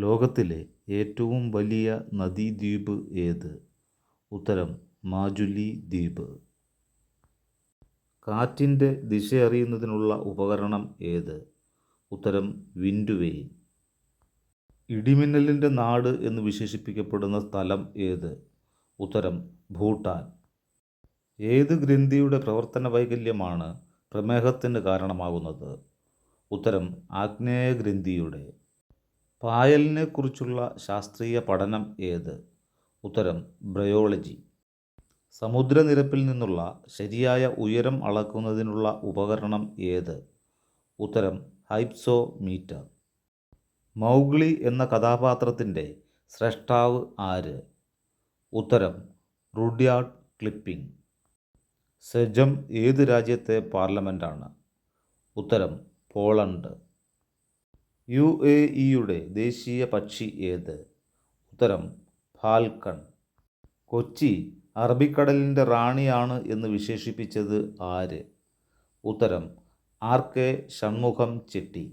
ലോകത്തിലെ ഏറ്റവും വലിയ നദീദ്വീപ് ഏത്? ഉത്തരം മാജുലി ദ്വീപ്. കാറ്റിൻ്റെ ദിശയറിയുന്നതിനുള്ള ഉപകരണം ഏത്? ഉത്തരം വിൻഡ് വെയിൻ. ഇടിമിന്നലിൻ്റെ നാട് എന്ന് വിശേഷിപ്പിക്കപ്പെടുന്ന സ്ഥലം ഏത്? ഉത്തരം ഭൂട്ടാൻ. ഏത് ഗ്രന്ഥിയുടെ പ്രവർത്തന വൈകല്യമാണ് പ്രമേഹത്തിന് കാരണമാകുന്നത്? ഉത്തരം ആഗ്നേയ ഗ്രന്ഥിയുടെ. പായലിനെക്കുറിച്ചുള്ള ശാസ്ത്രീയ പഠനം ഏത്? ഉത്തരം ബ്രയോളജി. സമുദ്രനിരപ്പിൽ നിന്നുള്ള ശരിയായ ഉയരം അളക്കുന്നതിനുള്ള ഉപകരണം ഏത്? ഉത്തരം ഹൈപ്സോമീറ്റർ. മൗഗ്ലി എന്ന കഥാപാത്രത്തിൻ്റെ സ്രഷ്ടാവ് ആര്? ഉത്തരം റുഡ്യാർഡ് കിപ്ലിംഗ്. സെജം ഏത് രാജ്യത്തെ പാർലമെൻറ്റാണ്? ഉത്തരം പോളണ്ട്. UAE-യുടെ ദേശീയ പക്ഷി ഏത്? ഉത്തരം ഫാൽക്കൺ. കൊച്ചി അറബിക്കടലിൻ്റെ റാണിയാണ് എന്ന് വിശേഷിപ്പിച്ചത് ആര്? ഉത്തരം RK ഷൺമുഖം ചെട്ടി.